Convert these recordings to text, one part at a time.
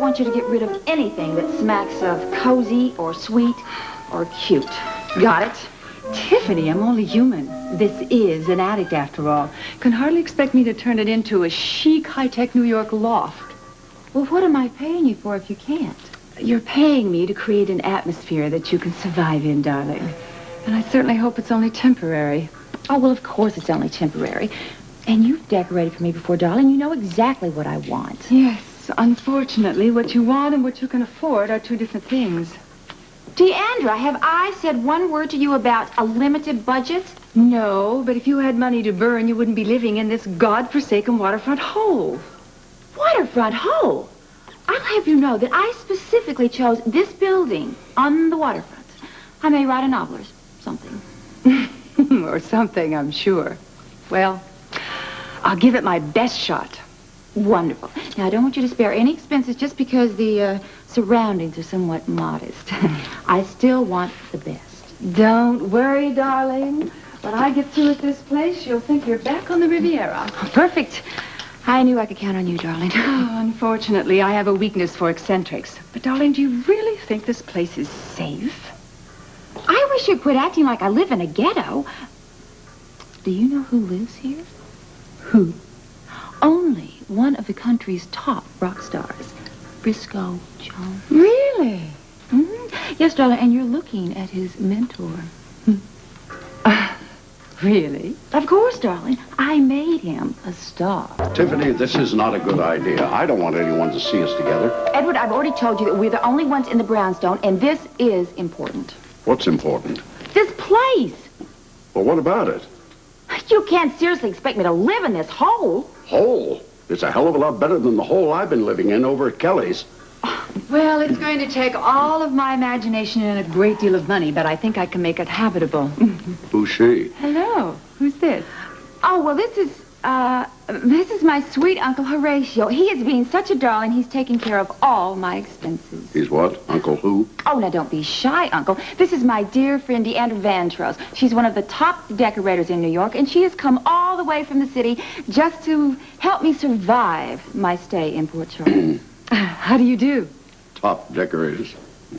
want you to get rid of anything that smacks of cozy or sweet or cute. Got it? Tiffany, I'm only human. This is an attic, after all. Can hardly expect me to turn it into a chic, high-tech New York loft. Well, what am I paying you for if you can't? You're paying me to create an atmosphere that you can survive in, darling. And I certainly hope it's only temporary. Oh, well, of course it's only temporary. And you've decorated for me before, darling. You know exactly what I want. Yes, unfortunately, what you want and what you can afford are two different things. Deandra, have I said one word to you about a limited budget? No, but if you had money to burn, you wouldn't be living in this godforsaken waterfront hole. Waterfront hole? I'll have you know that I specifically chose this building on the waterfront. I may write a novel or something. Or something, I'm sure. Well, I'll give it my best shot. Wonderful. Now, I don't want you to spare any expenses just because the surroundings are somewhat modest. I still want the best. Don't worry, darling. When I get through with this place, you'll think you're back on the Riviera. Perfect. I knew I could count on you, darling. Oh, unfortunately, I have a weakness for eccentrics. But, darling, do you really think this place is safe? I wish you'd quit acting like I live in a ghetto. Do you know who lives here? Who? Only one of the country's top rock stars, Briscoe Jones. Really? Mm-hmm. Yes, darling, and you're looking at his mentor. Really? Of course, darling. I made him a star. Tiffany, this is not a good idea. I don't want anyone to see us together. Edward, I've already told you that we're the only ones in the brownstone, and this is important. What's important? This place. Well, what about it? You can't seriously expect me to live in this hole. Hole? It's a hell of a lot better than the hole I've been living in over at Kelly's. Well, it's going to take all of my imagination and a great deal of money, but I think I can make it habitable. Who's she? Hello. Who's this? Oh, well, this is my sweet Uncle Horatio. He is being such a darling, he's taking care of all my expenses. He's what? Uncle who? Oh, now, don't be shy, Uncle. This is my dear friend, Deandra Vantros. She's one of the top decorators in New York, and she has come all the way from the city just to help me survive my stay in Port Charles. How do you do? Top decorators.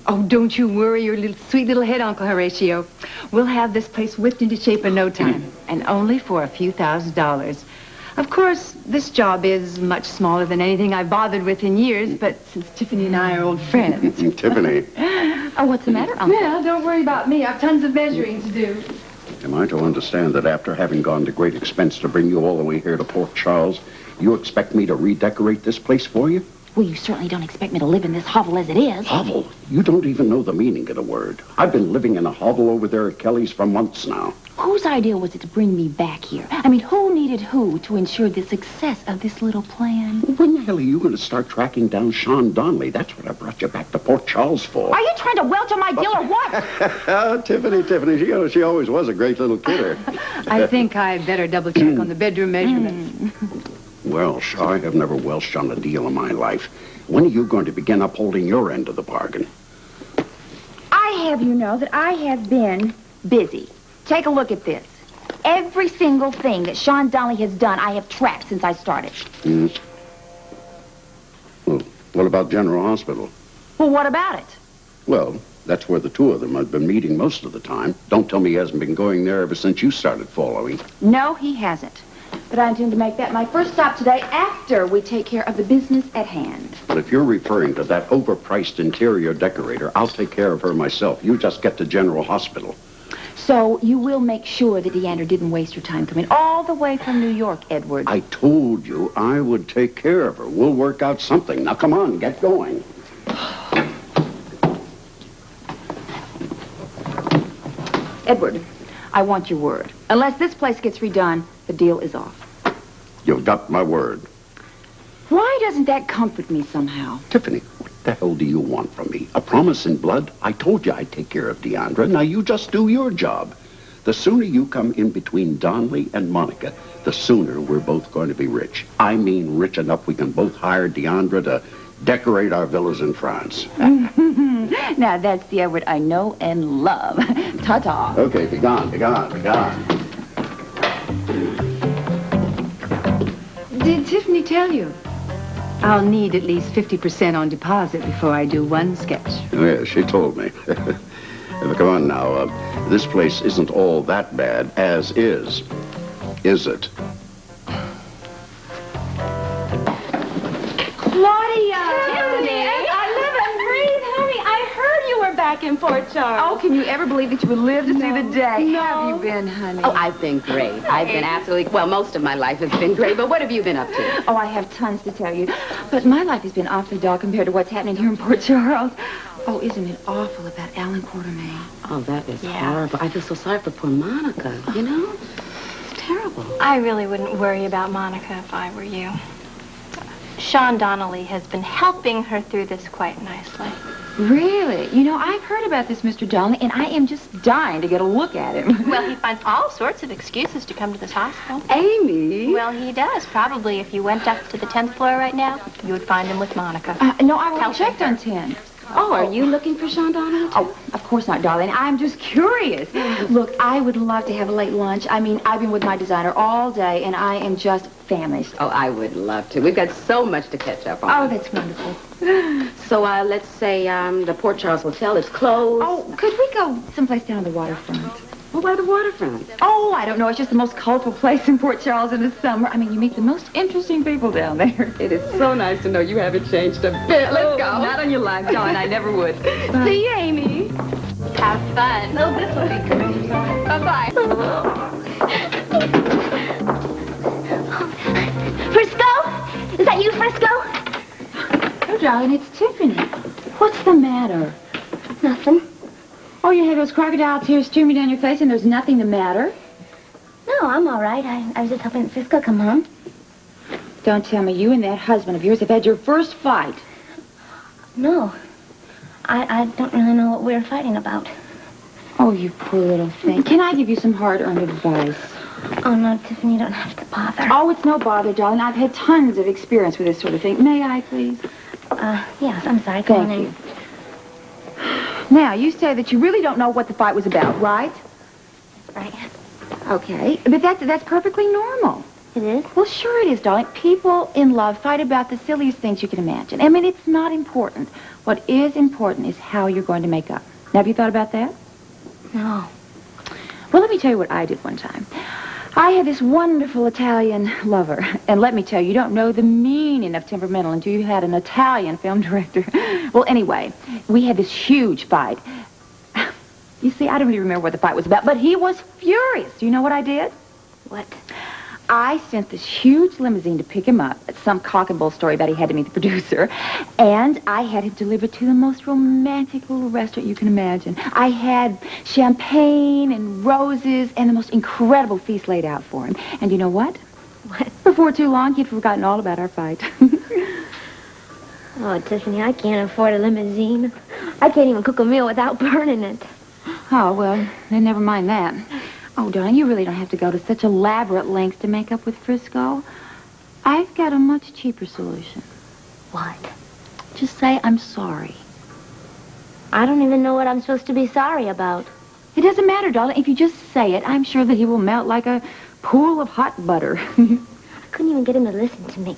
Oh, don't you worry your sweet little head, Uncle Horatio. We'll have this place whipped into shape in no time, and only for a few $1,000s. Of course, this job is much smaller than anything I've bothered with in years, but since Tiffany and I are old friends... Tiffany. Oh, what's the matter, Uncle? Well, don't worry about me. I've tons of measuring to do. Am I to understand that after having gone to great expense to bring you all the way here to Port Charles, you expect me to redecorate this place for you? Well, you certainly don't expect me to live in this hovel as it is. Hovel? You don't even know the meaning of the word. I've been living in a hovel over there at Kelly's for months now. Whose idea was it to bring me back here? I mean, who needed who to ensure the success of this little plan? When the hell are you going to start tracking down Sean Donnelly? That's what I brought you back to Port Charles for. Are you trying to welch on my deal or what? Tiffany, she always was a great little kidder. I think I'd better double check on the bedroom measurements. Welsh, I have never welched on a deal in my life. When are you going to begin upholding your end of the bargain? I have you know that I have been busy. Take a look at this. Every single thing that Sean Donnelly has done, I have tracked since I started. Well, what about General Hospital? Well, what about it? Well, that's where the two of them have been meeting most of the time. Don't tell me he hasn't been going there ever since you started following. No, he hasn't. But I intend to make that my first stop today after we take care of the business at hand. But if you're referring to that overpriced interior decorator, I'll take care of her myself. You just get to General Hospital. So you will make sure that Deandra didn't waste her time coming all the way from New York, Edward. I told you I would take care of her. We'll work out something. Now, come on, get going. Edward, I want your word. Unless this place gets redone, the deal is off. You've got my word. Why doesn't that comfort me somehow? Tiffany, what the hell do you want from me? A promise in blood? I told you I'd take care of Deandra. Now you just do your job. The sooner you come in between Donnelly and Monica, the sooner we're both going to be rich. I mean rich enough we can both hire Deandra to decorate our villas in France. Now that's the Edward I know and love. Ta-ta. Okay, be gone, be gone, be gone. Did Tiffany tell you? I'll need at least 50% on deposit before I do one sketch. Oh, yeah, she told me. Come on now. This place isn't all that bad as is it? Claudia! Tiffany! I live and breathe, honey. I heard you were back in Port Charles. Oh, can you ever believe that you would live to see the day? No. How have you been, honey? Oh, I've been great. I've been absolutely, well, most of my life has been great, but what have you been up to? Oh, I have tons to tell you. But my life has been awfully dull compared to what's happening here in Port Charles. Oh, isn't it awful about Alan Quartermain? Oh, that is horrible. I feel so sorry for poor Monica, you know? It's terrible. I really wouldn't worry about Monica if I were you. Sean Donnelly has been helping her through this quite nicely. Really? You know, I've heard about this Mr. Donnelly, and I am just dying to get a look at him. Well, he finds all sorts of excuses to come to this hospital. Amy? Well, he does. Probably if you went up to the 10th floor right now, you would find him with Monica. No, I already Helping checked her. on 10. Oh, are you looking for Sean Donnelly? Oh, of course not, darling. I'm just curious. Look, I would love to have a late lunch. I mean, I've been with my designer all day, and I am just famished. Oh, I would love to. We've got so much to catch up on. Oh, that's wonderful. So, let's say, the Port Charles Hotel is closed. Oh, could we go someplace down on the waterfront? Well, why the waterfront? Oh, I don't know. It's just the most colorful place in Port Charles in the summer. I mean, you meet the most interesting people down there. It is so nice to know you haven't changed a bit. Let's go. Not on your life, John. I never would. See you, Amy. Have fun. Oh, this will be great. Bye-bye. Frisco? Is that you, Frisco? Oh, darling, it's Tiffany. What's the matter? Nothing. Oh, you have those crocodile tears streaming down your face and there's nothing the matter? No, I'm all right. I was just hoping Frisco come home. Don't tell me you and that husband of yours have had your first fight. No. I don't really know what we were fighting about. Oh, you poor little thing. Can I give you some hard-earned advice? Oh, no, Tiffany, you don't have to bother. Oh, it's no bother, darling. I've had tons of experience with this sort of thing. May I, please? Yes, I'm sorry. Come on Thank in. you. Now, you say that you really don't know what the fight was about, right? Right. Okay, but that's perfectly normal. It is? Well, sure it is, darling. People in love fight about the silliest things you can imagine. I mean, it's not important. What is important is how you're going to make up. Now, have you thought about that? No. Well, let me tell you what I did one time. I had this wonderful Italian lover. And let me tell you, you don't know the meaning of temperamental until you had an Italian film director. Well, anyway, we had this huge fight. You see, I don't really remember what the fight was about, but he was furious. Do you know what I did? What? I sent this huge limousine to pick him up. It's some cock and bull story about he had to meet the producer. And I had him delivered to the most romantic little restaurant you can imagine. I had champagne and roses and the most incredible feast laid out for him. And you know what? What? Before too long, he'd forgotten all about our fight. Oh, Tiffany, I can't afford a limousine. I can't even cook a meal without burning it. Oh, well, then never mind that. Oh, darling, you really don't have to go to such elaborate lengths to make up with Frisco. I've got a much cheaper solution. What? Just say I'm sorry. I don't even know what I'm supposed to be sorry about. It doesn't matter, darling. If you just say it, I'm sure that he will melt like a pool of hot butter. I couldn't even get him to listen to me.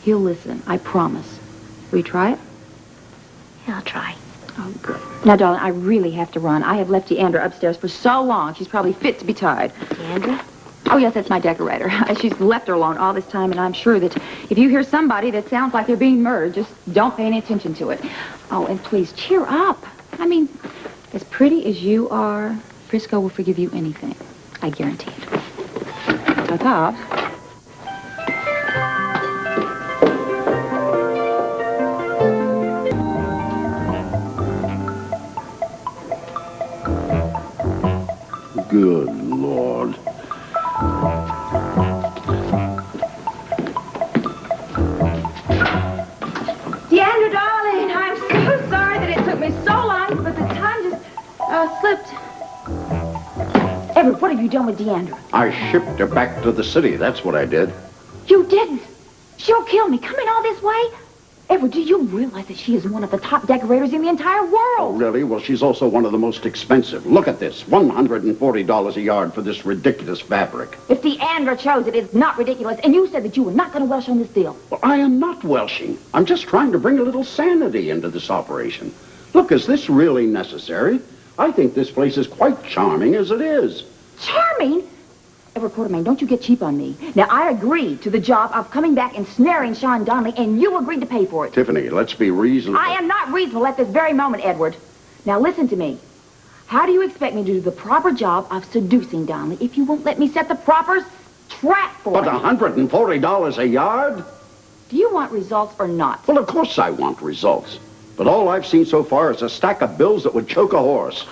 He'll listen, I promise. Will you try it? Yeah, I'll try. Oh, good. Now, darling, I really have to run. I have left Deandra upstairs for so long. She's probably fit to be tied. Deandra? Oh, yes, that's my decorator. She's left her alone all this time, and I'm sure that if you hear somebody that sounds like they're being murdered, just don't pay any attention to it. Oh, and please, cheer up. I mean, as pretty as you are, Frisco will forgive you anything. I guarantee it. Ta-ta. Good Lord. Deandra, darling, I'm so sorry that it took me so long, but the time just slipped. Edward, what have you done with Deandra? I shipped her back to the city. That's what I did. You didn't. She'll kill me. Coming all this way? Edward, do you realize that she is one of the top decorators in the entire Oh, world? really? Well, she's also one of the most expensive. Look at this. $140 a yard for this ridiculous fabric. If Deandra chose it, it's not ridiculous. And you said that you were not going to welsh on this deal. Well, I am not welshing. I'm just trying to bring a little sanity into this operation. Look, is this really necessary? I think this place is quite charming as it is. Charming? Edward Quartermain, don't you get cheap on me. Now, I agreed to the job of coming back and snaring Sean Donnelly, and you agreed to pay for it. Tiffany, let's be reasonable. I am not reasonable at this very moment, Edward. Now, listen to me. How do you expect me to do the proper job of seducing Donnelly if you won't let me set the proper trap for But him? $140 a yard? Do you want results or not? Well, of course I want results. But all I've seen so far is a stack of bills that would choke a horse.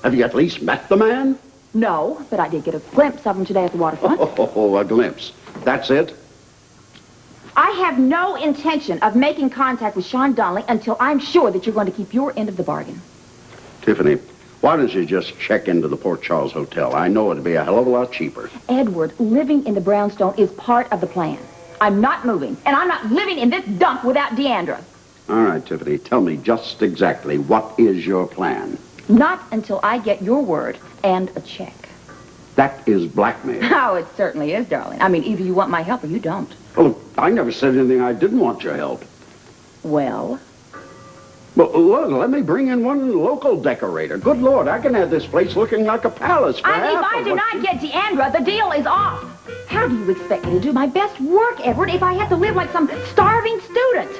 Have you at least met the man? No, but I did get a glimpse of him today at the waterfront. Oh, a glimpse. That's it? I have no intention of making contact with Sean Donnelly until I'm sure that you're going to keep your end of the bargain. Tiffany, why don't you just check into the Port Charles Hotel? I know it'd be a hell of a lot cheaper. Edward, living in the brownstone is part of the plan. I'm not moving, and I'm not living in this dump without Deandra. All right, Tiffany, tell me just exactly what is your plan? Not until I get your word and a check. That is blackmail. Oh, it certainly is, darling. I mean, either you want my help or you don't. Oh, I never said anything I didn't want your help. Well? Well, look, let me bring in one local decorator. Good Lord, I can have this place looking like a palace for If half I of do what not you- get Deandra, the deal is off. How do you expect me to do my best work, Edward, if I have to live like some starving student?